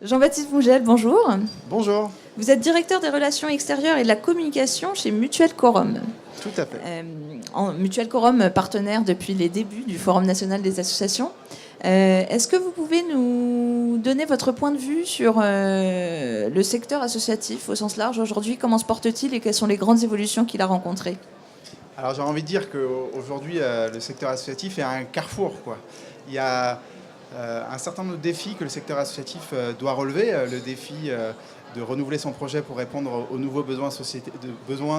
Jean-Baptiste Mougel, bonjour. Bonjour. Vous êtes directeur des relations extérieures et de la communication chez Mutuel Quorum. Tout à fait. Mutuel Quorum, partenaire depuis les débuts du Forum national des associations. Est-ce que vous pouvez nous donner votre point de vue sur le secteur associatif au sens large aujourd'hui? Comment se porte-t-il et quelles sont les grandes évolutions qu'il a rencontrées? Alors j'ai envie de dire qu'aujourd'hui, le secteur associatif est un carrefour, quoi. Il y a un certain nombre de défis que le secteur associatif doit relever. Le défi de renouveler son projet pour répondre aux nouveaux besoins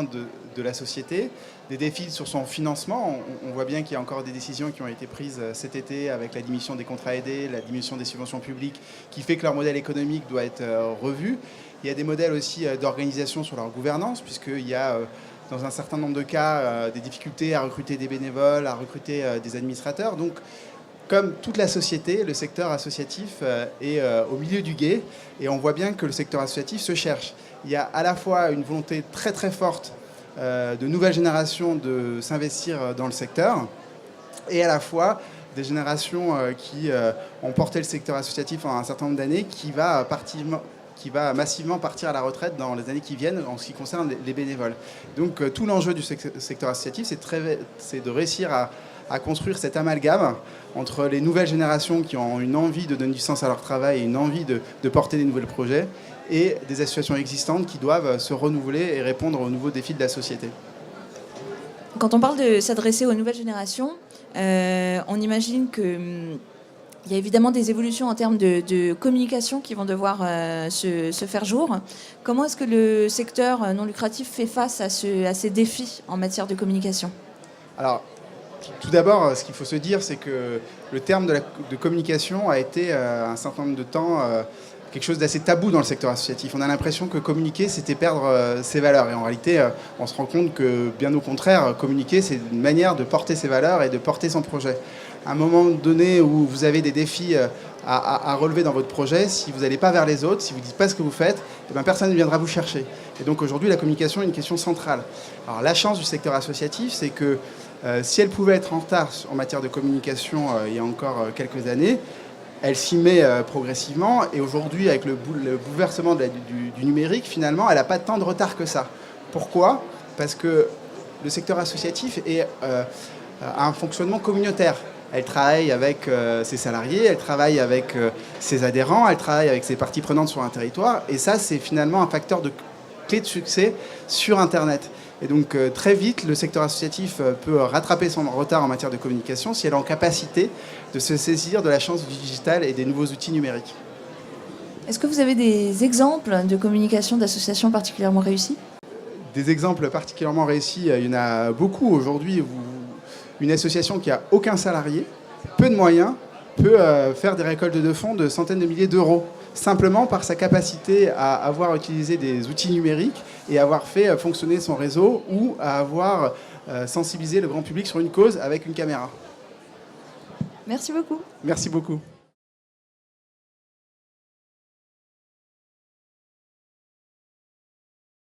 de la société. Des défis sur son financement. On voit bien qu'il y a encore des décisions qui ont été prises cet été avec la diminution des contrats aidés, la diminution des subventions publiques, qui fait que leur modèle économique doit être revu. Il y a des modèles aussi d'organisation sur leur gouvernance, puisqu'il y a dans un certain nombre de cas des difficultés à recruter des bénévoles, à recruter des administrateurs. Donc, comme toute la société, le secteur associatif est au milieu du gué, et on voit bien que le secteur associatif se cherche. Il y a à la fois une volonté très très forte de nouvelles générations de s'investir dans le secteur, et à la fois des générations qui ont porté le secteur associatif pendant un certain nombre d'années, qui va massivement partir à la retraite dans les années qui viennent en ce qui concerne les bénévoles. Donc tout l'enjeu du secteur associatif, c'est de réussir à construire cet amalgame entre les nouvelles générations qui ont une envie de donner du sens à leur travail et une envie de porter des nouveaux projets, et des associations existantes qui doivent se renouveler et répondre aux nouveaux défis de la société. Quand on parle de s'adresser aux nouvelles générations, on imagine qu'il y a évidemment des évolutions en termes de communication qui vont devoir se faire jour. Comment est-ce que le secteur non lucratif fait face à ces défis en matière de communication? Alors, tout d'abord, ce qu'il faut se dire, c'est que le terme de communication a été un certain nombre de temps quelque chose d'assez tabou dans le secteur associatif. On a l'impression que communiquer, c'était perdre ses valeurs. Et en réalité, on se rend compte que, bien au contraire, communiquer, c'est une manière de porter ses valeurs et de porter son projet. À un moment donné où vous avez des défis à relever dans votre projet, si vous n'allez pas vers les autres, si vous ne dites pas ce que vous faites, eh bien, personne ne viendra vous chercher. Et donc aujourd'hui, la communication est une question centrale. Alors la chance du secteur associatif, c'est que si elle pouvait être en retard en matière de communication il y a encore quelques années, elle s'y met progressivement, et aujourd'hui, avec le bouleversement du numérique, finalement, elle n'a pas tant de retard que ça. Pourquoi? Parce que le secteur associatif a un fonctionnement communautaire. Elle travaille avec ses salariés, elle travaille avec ses adhérents, elle travaille avec ses parties prenantes sur un territoire, et ça, c'est finalement un facteur de clé de succès sur Internet. Et donc très vite, le secteur associatif peut rattraper son retard en matière de communication si elle est en capacité de se saisir de la chance du digital et des nouveaux outils numériques. Est-ce que vous avez des exemples de communication d'associations particulièrement réussies? Des exemples particulièrement réussis, il y en a beaucoup aujourd'hui. Une association qui n'a aucun salarié, peu de moyens, peut faire des récoltes de fonds de centaines de milliers d'euros, simplement par sa capacité à avoir utilisé des outils numériques et avoir fait fonctionner son réseau, ou à avoir sensibilisé le grand public sur une cause avec une caméra. Merci beaucoup. Merci beaucoup.